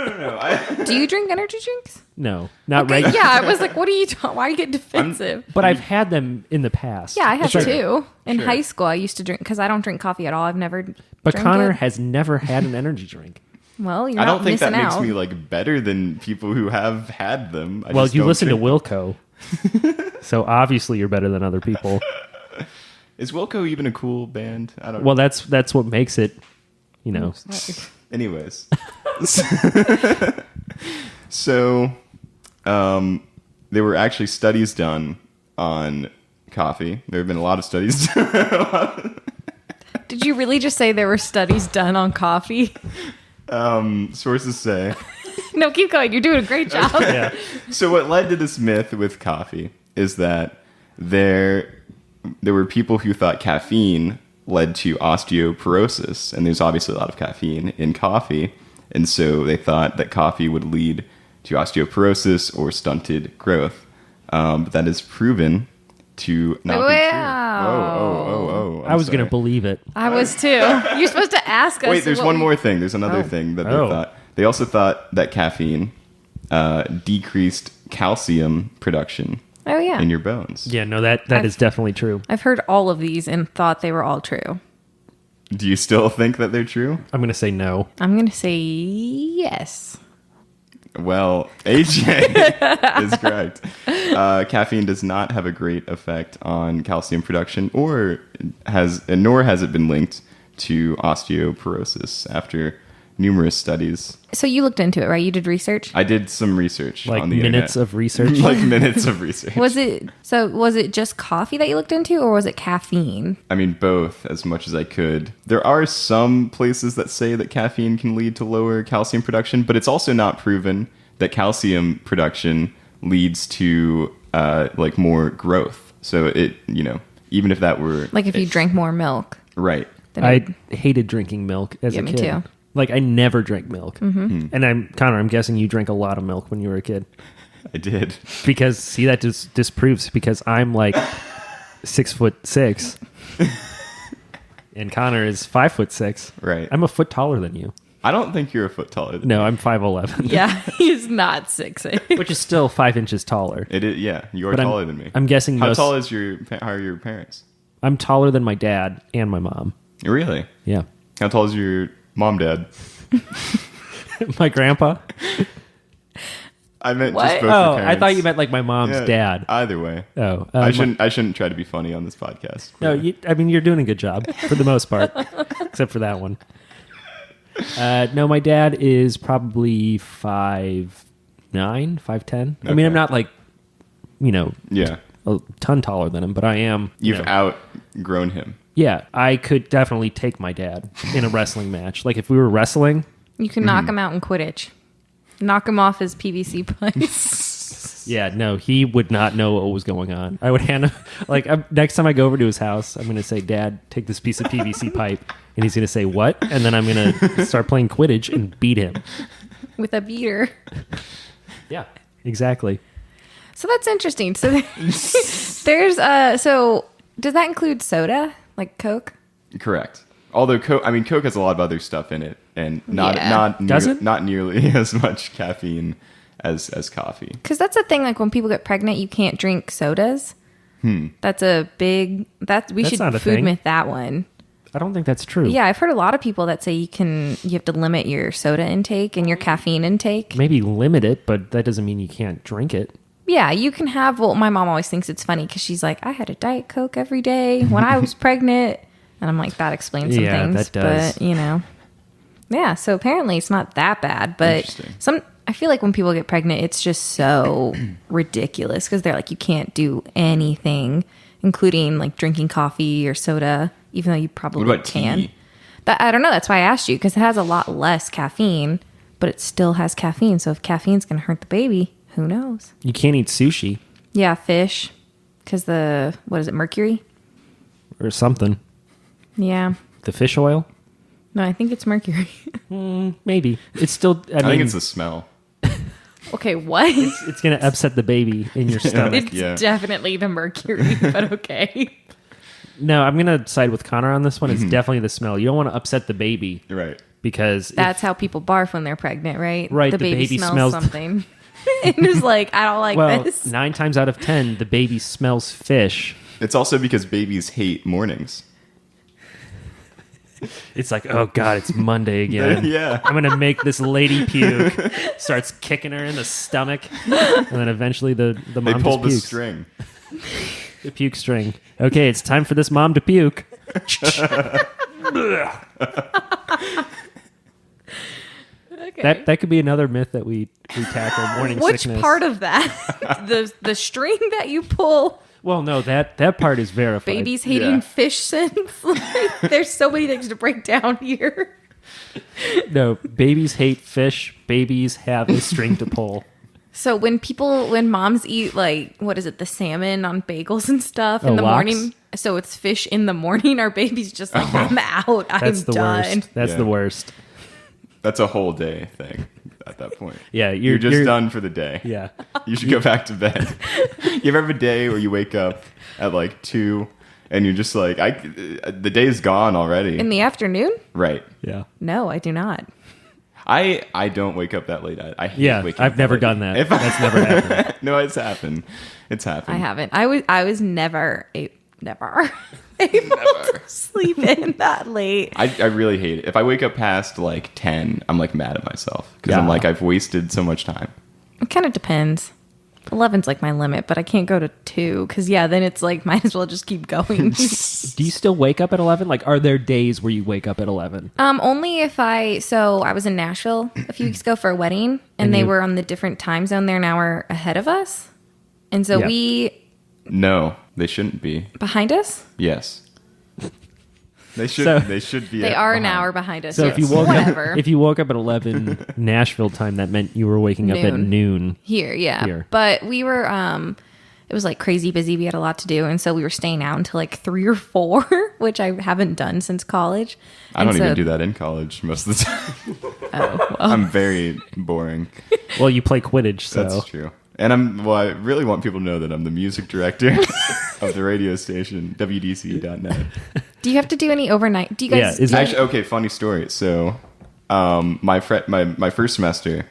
Do you drink energy drinks? No, not Okay, regular. yeah, I was like, what are you talking? Why you get defensive? But I've had them in the past. Yeah, I have It's like- too. In Sure. high school, I used to drink because I don't drink coffee at all. I've never. But drank Connor it. has never had an energy drink. Well, you're I not don't think that missing makes out. me like better than people who have had them. I Well, just you don't listen to drink- Wilco, so obviously you're better than other people. Is Wilco even a cool band? I don't. Well, that's what makes it. You know, Anyways. So, there were actually studies done on coffee. There have been a lot of studies. Did you really just say there were studies done on coffee? Sources say. No, keep going. You're doing a great job. Yeah. So what led to this myth with coffee is that there were people who thought caffeine led to osteoporosis, and there's obviously a lot of caffeine in coffee, and so they thought that coffee would lead to osteoporosis or stunted growth. But that is proven to not be true. Wow. I was going to believe it. I was too. You're supposed to ask us. Wait, there's what one we- more thing. There's another thing that they thought. They also thought that caffeine decreased calcium production Oh, yeah. in your bones. Yeah, no, that is definitely true. I've heard all of these and thought they were all true. Do you still think that they're true? I'm going to say no. I'm going to say yes. Well, AJ is correct. Caffeine does not have a great effect on calcium production, nor has it been linked to osteoporosis after numerous studies. So you looked into it, right? You did research? I did some research Like on the minutes internet. of research. Like minutes of research. Was it just coffee that you looked into, or was it caffeine? I mean, both, as much as I could. There are some places that say that caffeine can lead to lower calcium production, but it's also not proven that calcium production leads to like more growth. So it, even if that were Like if you drank more milk. right, Then I it- hated drinking milk as Yeah, a me kid. too. Like I never drank milk. Mm-hmm. And Connor, I'm guessing you drank a lot of milk when you were a kid. I did. Because see, that just disproves because I'm like 6'6", and Connor is 5'6". Right. I'm a foot taller than you. I don't think you're a foot taller than No, I'm 5'11", yeah, he's not 6'8". which is still 5 inches taller. It is, yeah, you are But taller than me. I'm guessing How most- tall is how are your parents? I'm taller than my dad and my mom. Really? Yeah, How tall is your mom, dad? my grandpa. I meant What? just both Oh, your parents. I thought you meant like my mom's Yeah, dad. Either way. Oh, I shouldn't try to be funny on this podcast. No, you're doing a good job for the most part, except for that one. No, my dad is probably 5'9", 5'10". I mean, Okay. I'm not like, Yeah. a ton taller than him, but I am. You've outgrown him. Yeah, I could definitely take my dad in a wrestling match. Like if we were wrestling, You can knock him out in Quidditch. Knock him off his PVC pipes. yeah, no, he would not know what was going on. I would hand him, like, next time I go over to his house, I'm going to say, Dad, take this piece of PVC pipe. And he's going to say, what? And then I'm going to start playing Quidditch and beat him. With a beater. Yeah, exactly. So that's interesting. So there's so does that include soda? Like Coke? Correct. Although Coke has a lot of other stuff in it, and Yeah. Does it? not nearly as much caffeine as coffee. Because that's the thing. Like when people get pregnant, you can't drink sodas. That's a big. We That's should not a food thing. myth that one. I don't think that's true. Yeah, I've heard a lot of people that say you have to limit your soda intake and your caffeine intake. Maybe limit it, but that doesn't mean you can't drink it. Yeah, you can have. Well, my mom always thinks it's funny because she's like, I had a Diet Coke every day when I was pregnant, and I'm like, that explains some Yeah, things. that does. But yeah. So apparently, it's not that bad. But Interesting. I feel like when people get pregnant, it's just so ridiculous because they're like, you can't do anything, including like drinking coffee or soda, even though you probably What about can. tea? I don't know. That's why I asked you because it has a lot less caffeine, but it still has caffeine. So if caffeine's going to hurt the baby, who knows? You can't eat sushi Yeah, fish. Because what is it, mercury? or something. Yeah. The fish oil? No, I think it's mercury. Maybe. It's still, I I mean, think it's the smell. Okay, what? it's going to upset the baby in your stomach. It's Yeah. definitely the mercury, but okay. No, I'm going to side with Connor on this one. It's definitely the smell. You don't want to upset the baby Right. because That's how people barf when they're pregnant, right? Right, The the baby, baby smells, smells- something. And it's like, I don't like well, this. 9 times out of 10, the baby smells fish. It's also because babies hate mornings. It's like, oh God, it's Monday again. Yeah. I'm going to make this lady puke. Starts kicking her in the stomach. And then eventually the mom They just pulled the pukes. string. The puke string. Okay, it's time for this mom to puke. Okay. That could be another myth that we tackle, morning Which sickness. part of that? the string that you pull? Well, no, that part is verified. Babies hating fish sense. Like, there's so many things to break down here. No, babies hate fish. Babies have a string to pull. So when moms eat, like, what is it, the salmon on bagels and stuff in the lox? morning, so it's fish in the morning, our baby's just like, I'm out. That's I'm the done. worst. That's the worst. That's a whole day thing at that point. Yeah, You're just done for the day. Yeah. You should go back to bed. You ever have a day where you wake up at like 2 and you're just like, the day is gone already. In the afternoon? Right. Yeah. No, I do not. I don't wake up that late. I hate Yeah, waking up I've never late. done that. That's never happened. No, it's happened. It's happened. I haven't. I was never able to sleep in that late. I really hate it. If I wake up past like 10, I'm like mad at myself because I'm Yeah. like, I've wasted so much time. It kind of depends. 11's like my limit, but I can't go to 2 because then it's like might as well just keep going. Do you still wake up at 11? Like, are there days where you wake up at 11? Only if I was in Nashville a few weeks ago for a wedding, and they were on the different time zone. They're an hour ahead of us, and so Yeah. No, they shouldn't be. behind us. Yes. They should. So- They should be. They are an behind. hour behind us. So yes. if you woke Whatever. up, if you woke up at 11 Nashville time, that meant you were waking up at Noon. noon. Here, yeah. Here. But we were it was like crazy busy. We had a lot to do, and so we were staying out until like 3 or 4, which I haven't done since college. I don't And even so- do that in college most of the time. Oh, well. I'm very boring. Well, you play Quidditch, so That's true. And I really want people to know that I'm the music director of the radio station, WDC.net. Do you have to do any overnight? Do you guys? Yeah, is do you- Actually, okay, funny story. So, my first semester,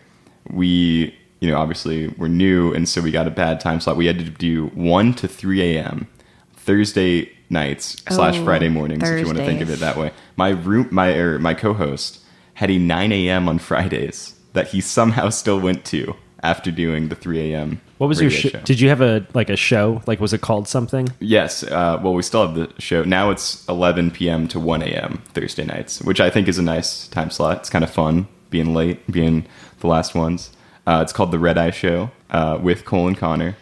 we, obviously we're new, and so we got a bad time slot. We had to do 1 to 3 a.m. Thursday nights / Friday mornings, if you want to think of it that way. My co-host had a 9 a.m. on Fridays that he somehow still went to after doing the 3 a.m. what was your radio show? Did you have a show? Like, was it called something? Yes. Well, we still have the show. Now it's 11 p.m. to 1 a.m. Thursday nights, which I think is a nice time slot. It's kind of fun being late, being the last ones. It's called The Red Eye Show with Cole and Connor.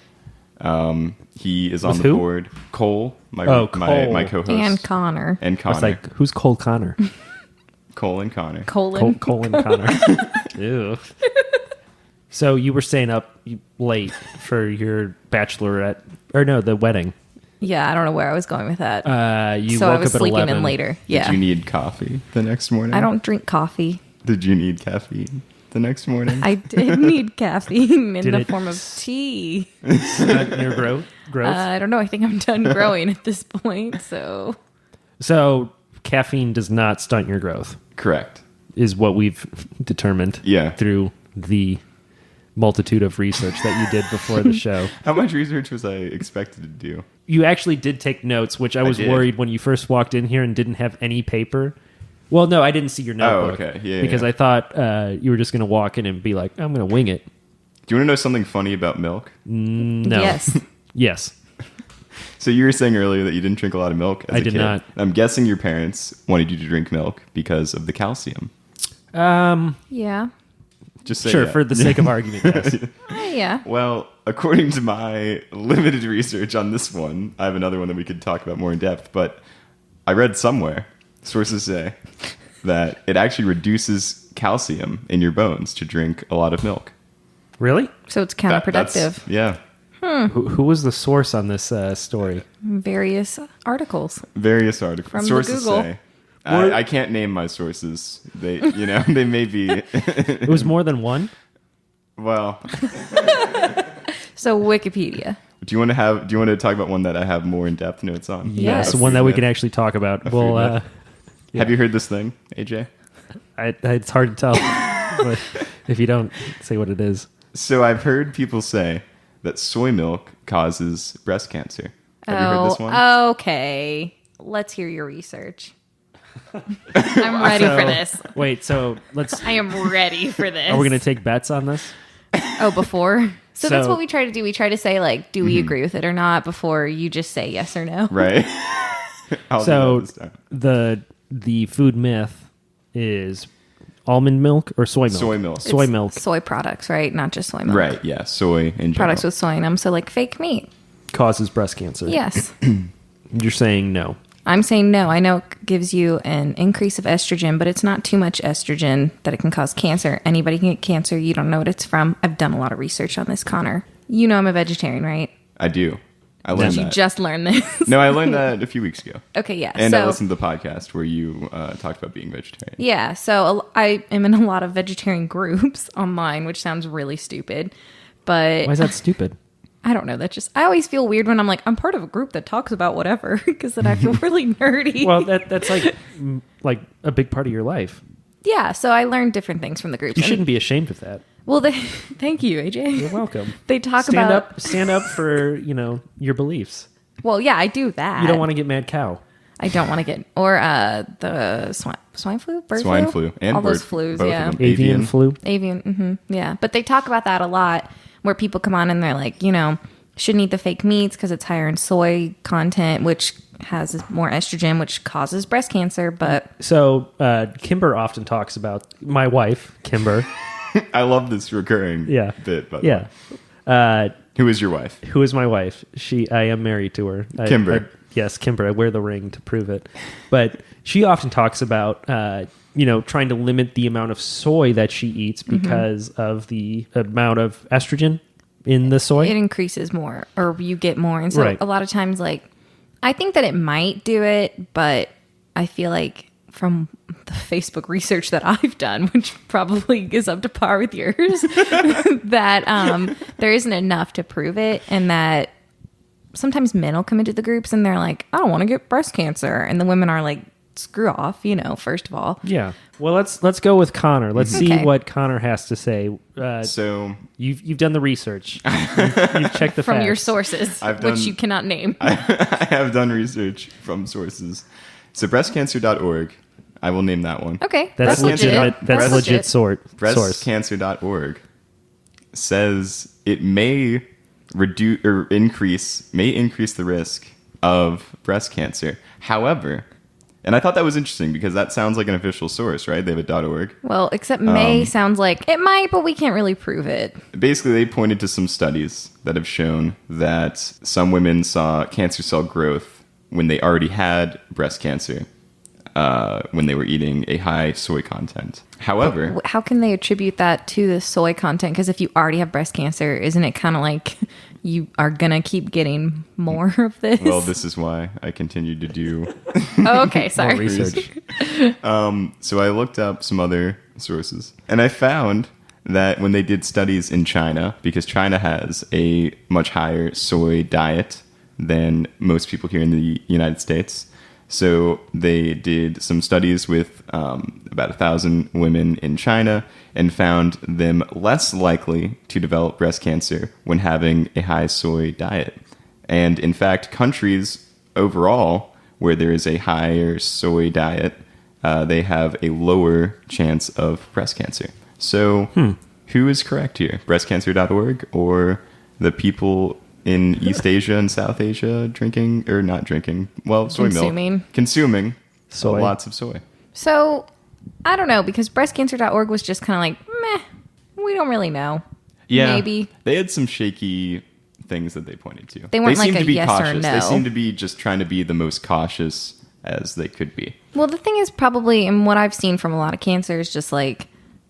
He is on With the who? board. Cole, my Cole. co-host. and Connor. And I Connor. was like, who's Cole Connor? Cole and Connor. Colon. Cole and Connor. Ew. So you were staying up late for your bachelorette, or no, the wedding. Yeah, I don't know where I was going with that. You so woke I was up at sleeping 11. in later. Yeah. Did you need coffee the next morning? I don't drink coffee. Did you need caffeine the next morning? I did need caffeine in Did the it form of tea. Stunt your growth. I don't know. I think I'm done growing at this point. So So caffeine does not stunt your growth, Correct. is what we've determined. Yeah. Through the multitude of research that you did before the show. How much research was I expected to do? You actually did take notes, which I was did. worried when you first walked in here and didn't have any paper. Well, no, I didn't see your notebook. okay. Yeah, because yeah. I thought you were just going to walk in and be like, I'm going to wing it. Do you want to know something funny about milk? No. yes, Yes. So you were saying earlier that you didn't drink a lot of milk as I a did kid. not. I'm guessing your parents wanted you to drink milk because of the calcium. yeah, Just say Sure, yeah. for the sake of argument, yes. yeah. Well, according to my limited research on this one, I have another one that we could talk about more in depth, but I read somewhere, sources say, that it actually reduces calcium in your bones to drink a lot of milk. Really? So it's That's- counterproductive. yeah. Who was the source on this story? Various articles. Various articles. From the sources Google. say. I can't name my sources. They, they may be. It was more than one? Well, So Wikipedia. do you want to talk about one that I have more in-depth notes on? Yes. One that we Food can myth. actually talk about. food Well, myth. Have you heard this thing, AJ? it's hard to tell but if you don't say what it is. So I've heard people say that soy milk causes breast cancer. Have you heard this one? Okay. Let's hear your research. I'm ready for this. Wait, so let's. I am ready for this. Are we going to take bets on this? Oh, before? So that's So- what we try to do. We try to say, like, do we agree with it or not before you just say yes or no. Right. I'll do So that this time. the food myth is almond milk or soy milk? Soy milk. Soy It's milk. Soy products, right? Not just soy milk. Right. Yeah. Soy in general. Products with soy in them. So, like, fake meat. causes breast cancer. Yes. You're saying no. I'm saying no. I know it gives you an increase of estrogen, but it's not too much estrogen that it can cause cancer. Anybody can get cancer. You don't know what it's from. I've done a lot of research on this, Connor. You know I'm a vegetarian, right? I do. I learned Did you that. just learn this? No, I learned that a few weeks ago. Okay, yeah. And I so, listened to the podcast where you talked about being vegetarian. yeah, so I am in a lot of vegetarian groups online, which sounds really stupid. But Why is that stupid? I don't know. I always feel weird when I'm like, I'm part of a group that talks about whatever, because then I feel really nerdy. Well, that's like a big part of your life. Yeah, so I learned different things from the groups. You And- shouldn't be ashamed of that. Well, thank you, AJ. You're welcome. They talk stand about stand up for your beliefs. Well, yeah, I do that. You don't want to get mad cow. I don't want to get or the swine flu, bird Swine flu. And all those bird- flus, both of yeah, them. Avian flu. avian, yeah. But they talk about that a lot, where people come on and they're like, shouldn't eat the fake meats because it's higher in soy content, which has more estrogen, which causes breast cancer. But So Kimber often talks about my wife, Kimber. I love this recurring Yeah. bit, by the Yeah. way. Who is your wife? Who is my wife? I am married to her. Kimber. Yes, Kimber. I wear the ring to prove it. But she often talks about, trying to limit the amount of soy that she eats because of the amount of estrogen in the soy. it increases more, or you get more, and so Right. a lot of times, like, I think that it might do it, but I feel like from the Facebook research that I've done, which probably is up to par with yours, that there isn't enough to prove it, and that sometimes men will come into the groups and they're like, I don't want to get breast cancer, and the women are like, screw off, first of all. Yeah. Well, let's go with Connor. Let's see Okay. what Connor has to say. So You've done the research. You've checked the From facts. your sources, I've which done- you cannot name. I have done research from sources. So breastcancer.org, I will name that one. Okay, That's legit. legitimate. That's legit source. Breastcancer.org says it may increase the risk of breast cancer. However, and I thought that was interesting because that sounds like an official source, right? They have a .org. Well, except May sounds like it might, but we can't really prove it. Basically, they pointed to some studies that have shown that some women saw cancer cell growth when they already had breast cancer, when they were eating a high soy content. However, How can they attribute that to the soy content? Because if you already have breast cancer, isn't it kind of like you are going to keep getting more of this? well, this is why I continued to do Oh, okay, sorry. research. So I looked up some other sources, and I found that when they did studies in China, because China has a much higher soy diet than most people here in the United States, so they did some studies with about 1,000 women in China and found them less likely to develop breast cancer when having a high soy diet. And in fact, countries overall where there is a higher soy diet, they have a lower chance of breast cancer. So who is correct here? Breastcancer.org or the people in East Asia and South Asia drinking, or not drinking, well, soy milk. Consuming Soy. lots of soy. So, I don't know, because breastcancer.org was just kind of like, meh, we don't really know. Yeah. Maybe. They had some shaky things that they pointed to. They weren't like seemed a to be yes or cautious. They no. seemed to be just trying to be the most cautious as they could be. Well, the thing is probably, and what I've seen from a lot of cancer is just like,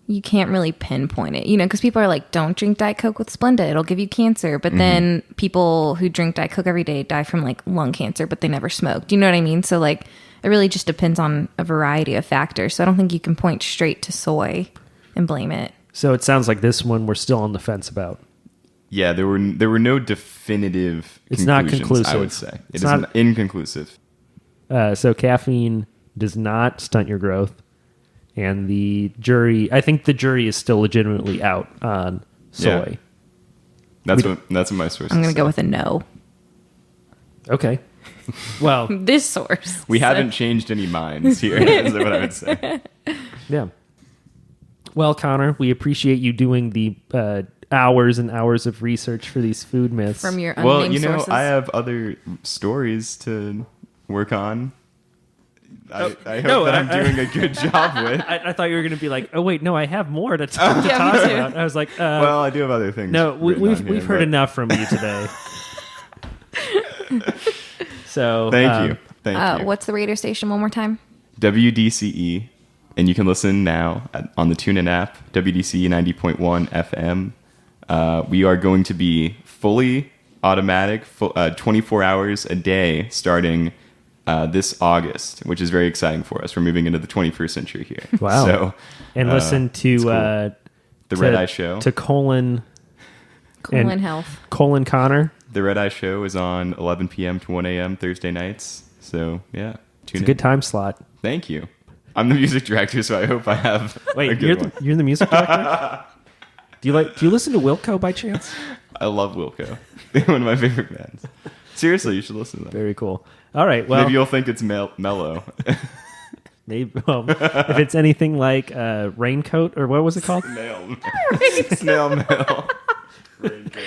you can't really pinpoint it, because people are like, don't drink Diet Coke with Splenda, it'll give you cancer. But then people who drink Diet Coke every day die from like lung cancer, but they never smoked. Do you know what I mean? So like, it really just depends on a variety of factors. So I don't think you can point straight to soy and blame it. So it sounds like this one we're still on the fence about. Yeah, there were no definitive It's not conclusions, I conclusive. would say. It's It is not- inconclusive. So caffeine does not stunt your growth. And I think the jury is still legitimately out on soy. That's what my source. I'm going to go with a no. Okay. Well, This source. We haven't changed any minds here. Is what I would say. yeah. Well, Connor, we appreciate you doing the hours and hours of research for these food myths. From your unnamed sources. I have other stories to work on. I hope no, that I'm doing a good job with. I thought you were going to be like, oh wait, no, I have more to talk Yeah, me too. about. I was like, Well, I do have other things. no, written on we've here, heard but- enough from you today. So Thank you. Thank you. What's the radio station one more time? WDCE, and you can listen now on the TuneIn app, WDCE 90.1 FM. We are going to be fully automatic, 24 hours a day starting this August, which is very exciting for us. We're moving into the 21st century here. Wow. So, and listen to cool. The Red Eye Show. To Colin Health. Colin Connor. The Red Eye Show is on 11 p.m. to 1 a.m. Thursday nights. So, yeah. It's a good time slot. Thank you. I'm the music director, so I hope I have Wait, a good one. you're the music director? Do you listen to Wilco by chance? I love Wilco. One of my favorite bands. Seriously, you should listen to them. Very cool. All right, well... Maybe you'll think it's mellow. Maybe if it's anything like Raincoat, or what was it called? Snail mail. Raincoat.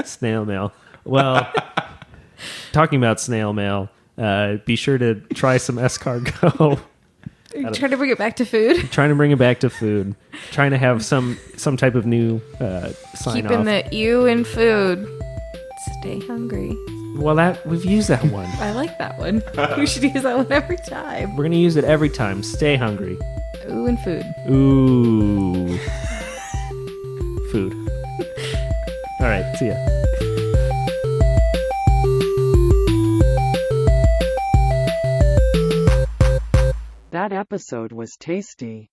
Snail mail. Well, talking about snail mail, be sure to try some escargot. Trying to bring it back to food. Trying to bring it back to food. Trying to have some type of new sign Keeping off. the you in food. Stay hungry. Well, we've used that one. I like that one. We should use that one every time. We're gonna use it every time. Stay hungry. Ooh and food. Ooh. Food. All right. See ya. That episode was tasty.